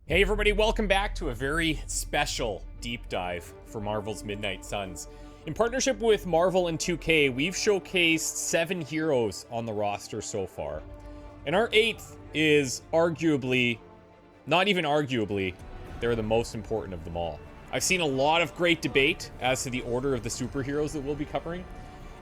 Hey everybody, welcome back to a very special deep dive for Marvel's Midnight Suns. In partnership with Marvel and 2K, we've showcased 7 heroes on the roster so far. And our 8th is arguably, not even arguably, they're the most important of them all. I've seen a lot of great debate as to the order of the superheroes that we'll be covering.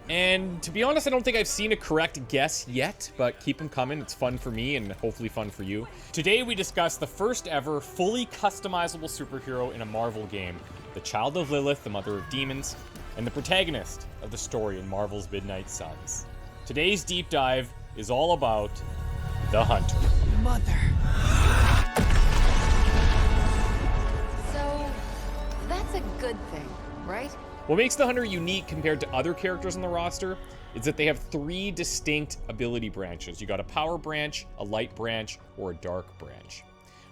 And to be honest, I don't think I've seen a correct guess yet, but keep them coming. It's fun for me and hopefully fun for you. Today we discuss the first ever fully customizable superhero in a Marvel game, the Child of Lilith, the Mother of Demons, and the protagonist of the story in Marvel's Midnight Suns. Today's deep dive is all about the Hunter. Mother. So, that's a good thing, right? What makes the Hunter unique compared to other characters on the roster is that they have 3 distinct ability branches. You got a power branch, a light branch, or a dark branch.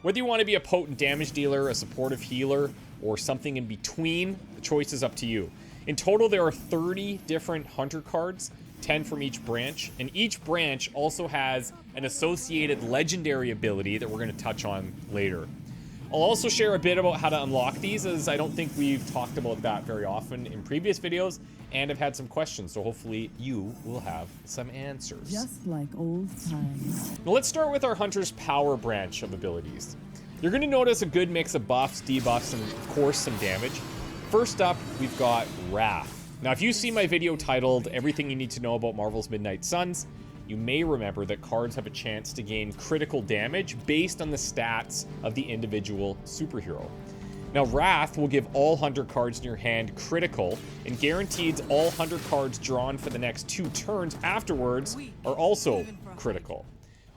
Whether you want to be a potent damage dealer, a supportive healer, or something in between, the choice is up to you. In total, there are 30 different Hunter cards, 10 from each branch, and each branch also has an associated legendary ability that we're going to touch on later. I'll also share a bit about how to unlock these, as I don't think we've talked about that very often in previous videos, and I've had some questions, so hopefully you will have some answers. Just like old times. Now let's start with our Hunter's power branch of abilities. You're going to notice a good mix of buffs, debuffs, and of course some damage. First up, we've got Wrath. Now if you see my video titled Everything You Need to Know About Marvel's Midnight Suns, you may remember that cards have a chance to gain critical damage based on the stats of the individual superhero. Now, Wrath will give all Hunter cards in your hand critical, and guarantees all Hunter cards drawn for the next 2 turns afterwards are also critical.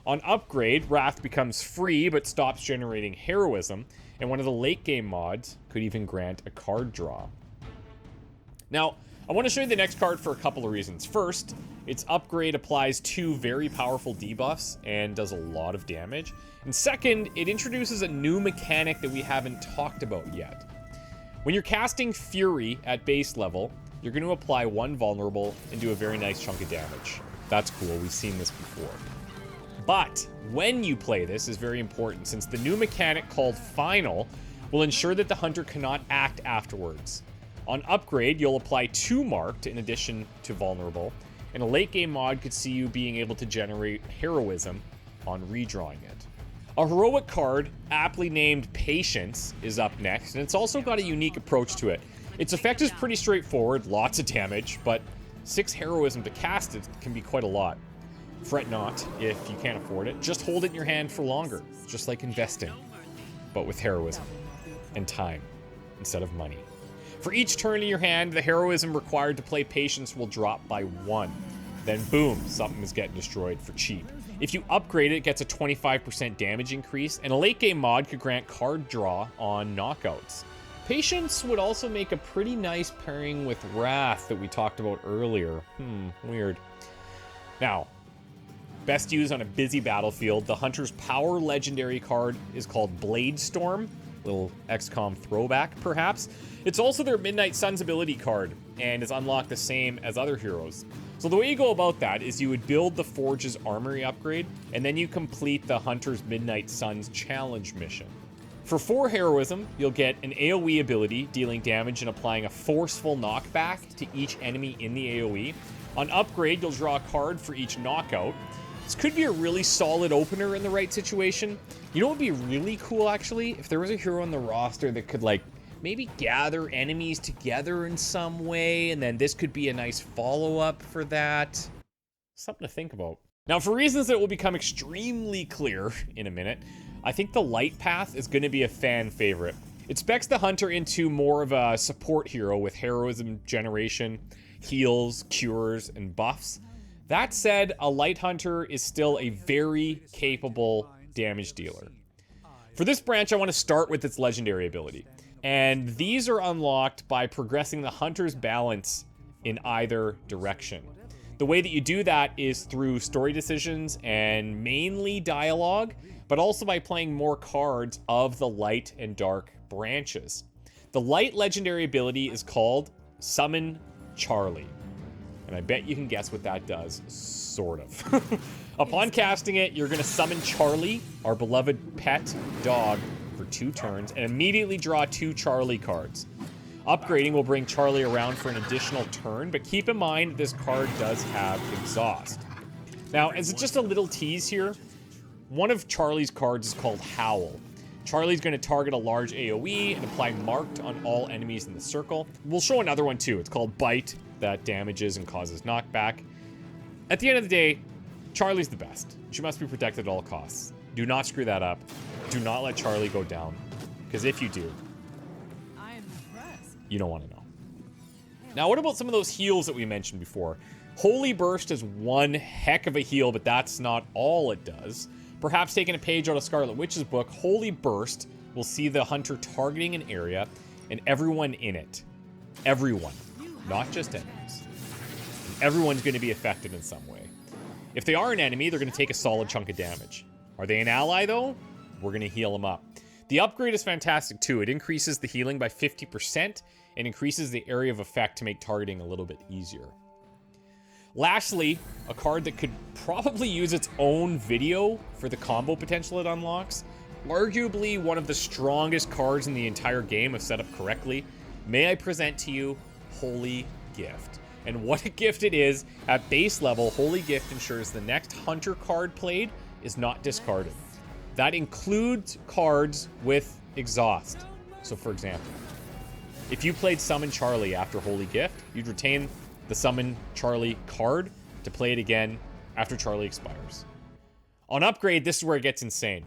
On upgrade, Wrath becomes free but stops generating heroism, and one of the late game mods could even grant a card draw. Now, I want to show you the next card for a couple of reasons. First, its upgrade applies 2 very powerful debuffs and does a lot of damage. And second, it introduces a new mechanic that we haven't talked about yet. When you're casting Fury at base level, you're going to apply 1 vulnerable and do a very nice chunk of damage. That's cool, we've seen this before. But when you play this is very important, since the new mechanic called Final will ensure that the Hunter cannot act afterwards. On upgrade, you'll apply 2 marked in addition to vulnerable, and a late game mod could see you being able to generate heroism on redrawing it. A heroic card, aptly named Patience, is up next, and it's also got a unique approach to it. Its effect is pretty straightforward, lots of damage, but 6 heroism to cast it can be quite a lot. Fret not if you can't afford it, just hold it in your hand for longer, just like investing, but with heroism and time instead of money. For each turn in your hand, the heroism required to play Patience will drop by 1. Then boom, something is getting destroyed for cheap. If you upgrade it, it gets a 25% damage increase, and a late game mod could grant card draw on knockouts. Patience would also make a pretty nice pairing with Wrath that we talked about earlier. Weird. Now, best used on a busy battlefield, the Hunter's power legendary card is called Blade Storm. Little XCOM throwback, perhaps. It's also their Midnight Suns ability card, and is unlocked the same as other heroes. So the way you go about that is you would build the Forge's armory upgrade, and then you complete the Hunter's Midnight Suns challenge mission. For 4 heroism, you'll get an AoE ability, dealing damage and applying a forceful knockback to each enemy in the AoE. On upgrade, you'll draw a card for each knockout. This could be a really solid opener in the right situation. You know what would be really cool, actually? If there was a hero on the roster that could, like, maybe gather enemies together in some way, and then this could be a nice follow-up for that. Something to think about. Now, for reasons that will become extremely clear in a minute, I think the Light Path is going to be a fan favorite. It specs the Hunter into more of a support hero with heroism generation, heals, cures, and buffs. That said, a Light Hunter is still a very capable damage dealer. For this branch, I want to start with its legendary ability. And these are unlocked by progressing the Hunter's balance in either direction. The way that you do that is through story decisions and mainly dialogue, but also by playing more cards of the light and dark branches. The light legendary ability is called Summon Charlie. And I bet you can guess what that does, sort of. Upon casting it, you're going to summon Charlie, our beloved pet dog, for 2 turns and immediately draw 2 Charlie cards. Upgrading will bring Charlie around for an additional turn, but keep in mind this card does have exhaust. Now, as just a little tease here, one of Charlie's cards is called Howl. Charlie's going to target a large AoE and apply marked on all enemies in the circle. We'll show another one too. It's called Bite, that damages and causes knockback. At the end of the day, Charlie's the best. She must be protected at all costs. Do not screw that up. Do not let Charlie go down, because if you do, you don't want to know. Now, what about some of those heals that we mentioned before? Holy Burst is one heck of a heal, but that's not all it does. Perhaps taking a page out of Scarlet Witch's book, Holy Burst will see the hunter targeting an area and everyone in it. Everyone, not just enemies. And everyone's going to be affected in some way. If they are an enemy, they're going to take a solid chunk of damage. Are they an ally, though? We're going to heal them up. The upgrade is fantastic, too. It increases the healing by 50% and increases the area of effect to make targeting a little bit easier. Lastly, a card that could probably use its own video for the combo potential it unlocks. Arguably one of the strongest cards in the entire game if set up correctly. May I present to you Holy Gift. And what a gift it is. At base level, Holy Gift ensures the next hunter card played is not discarded. That includes cards with exhaust. So for example, if you played Summon Charlie after Holy Gift, you'd retain the Summon Charlie card to play it again after Charlie expires. On upgrade, this is where it gets insane.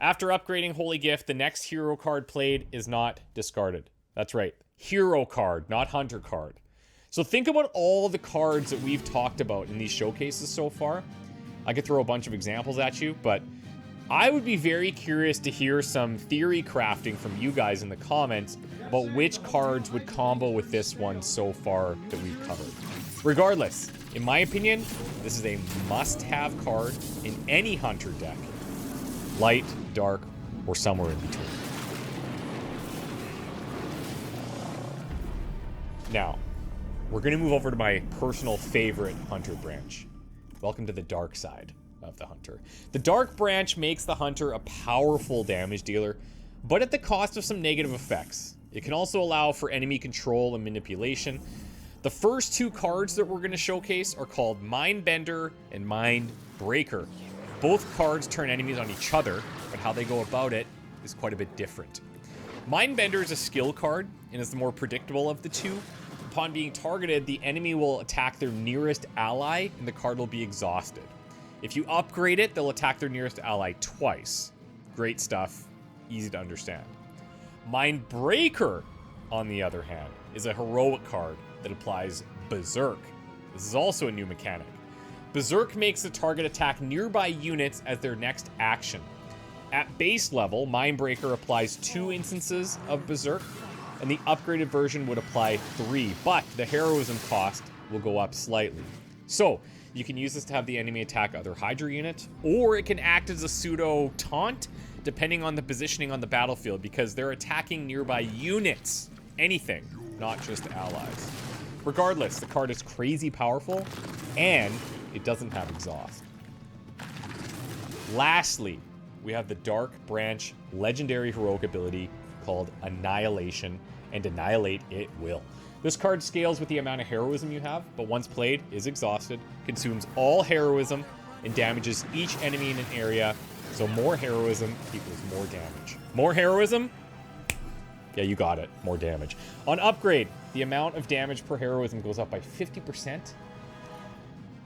After upgrading Holy Gift, the next hero card played is not discarded. That's right, hero card, not hunter card. So think about all the cards that we've talked about in these showcases so far. I could throw a bunch of examples at you, but I would be very curious to hear some theory crafting from you guys in the comments about which cards would combo with this one so far that we've covered. Regardless, in my opinion, this is a must-have card in any hunter deck. Light, dark, or somewhere in between. Now, we're going to move over to my personal favorite hunter branch. Welcome to the dark side of the hunter. The dark branch makes the hunter a powerful damage dealer, but at the cost of some negative effects. It can also allow for enemy control and manipulation. The first 2 cards that we're going to showcase are called Mindbender and Mindbreaker. Both cards turn enemies on each other, but how they go about it is quite a bit different. Mindbender is a skill card and is the more predictable of the 2. Upon being targeted, the enemy will attack their nearest ally and the card will be exhausted. If you upgrade it, they'll attack their nearest ally twice. Great stuff, easy to understand. Mindbreaker, on the other hand, is a heroic card that applies Berserk. This is also a new mechanic. Berserk makes the target attack nearby units as their next action. At base level, Mindbreaker applies 2 instances of Berserk, and the upgraded version would apply 3, but the heroism cost will go up slightly. So, you can use this to have the enemy attack other Hydra units, or it can act as a pseudo taunt, depending on the positioning on the battlefield, because they're attacking nearby units. Anything, not just allies. Regardless, the card is crazy powerful, and it doesn't have exhaust. Lastly, we have the Dark Branch legendary heroic ability called Annihilation, and annihilate it will. This card scales with the amount of heroism you have, but once played, is exhausted, consumes all heroism, and damages each enemy in an area, so more heroism equals more damage. More heroism? Yeah, you got it. More damage. On upgrade, the amount of damage per heroism goes up by 50%,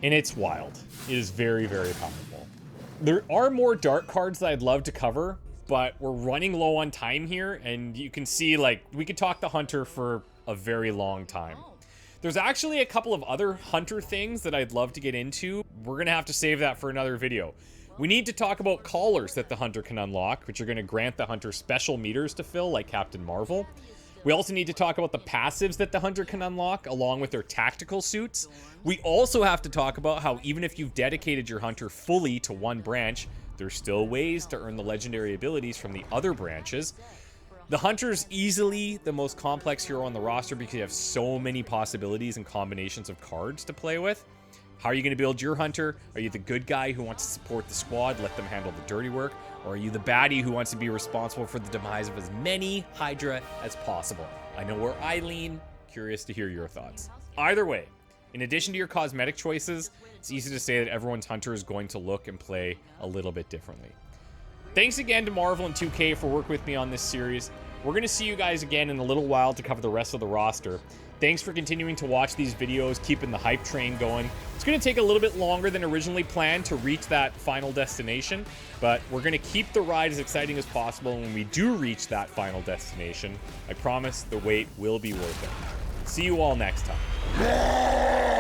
and it's wild. It is very, very powerful. There are more dark cards that I'd love to cover, but we're running low on time here, and you can see, like, we could talk the Hunter for a very long time. There's actually a couple of other Hunter things that I'd love to get into. We're gonna have to save that for another video. We need to talk about collars that the Hunter can unlock, which are gonna grant the Hunter special meters to fill, like Captain Marvel. We also need to talk about the passives that the Hunter can unlock, along with their tactical suits. We also have to talk about how even if you've dedicated your Hunter fully to one branch, there's still ways to earn the legendary abilities from the other branches. The Hunter's easily the most complex hero on the roster because you have so many possibilities and combinations of cards to play with. How are you going to build your hunter? Are you the good guy who wants to support the squad, let them handle the dirty work? Or are you the baddie who wants to be responsible for the demise of as many Hydra as possible? I know where I lean. Curious to hear your thoughts. Either way, in addition to your cosmetic choices, it's easy to say that everyone's hunter is going to look and play a little bit differently. Thanks again to Marvel and 2K for working with me on this series. We're going to see you guys again in a little while to cover the rest of the roster. Thanks for continuing to watch these videos, keeping the hype train going. It's going to take a little bit longer than originally planned to reach that final destination, but we're going to keep the ride as exciting as possible. And when we do reach that final destination, I promise the wait will be worth it. See you all next time.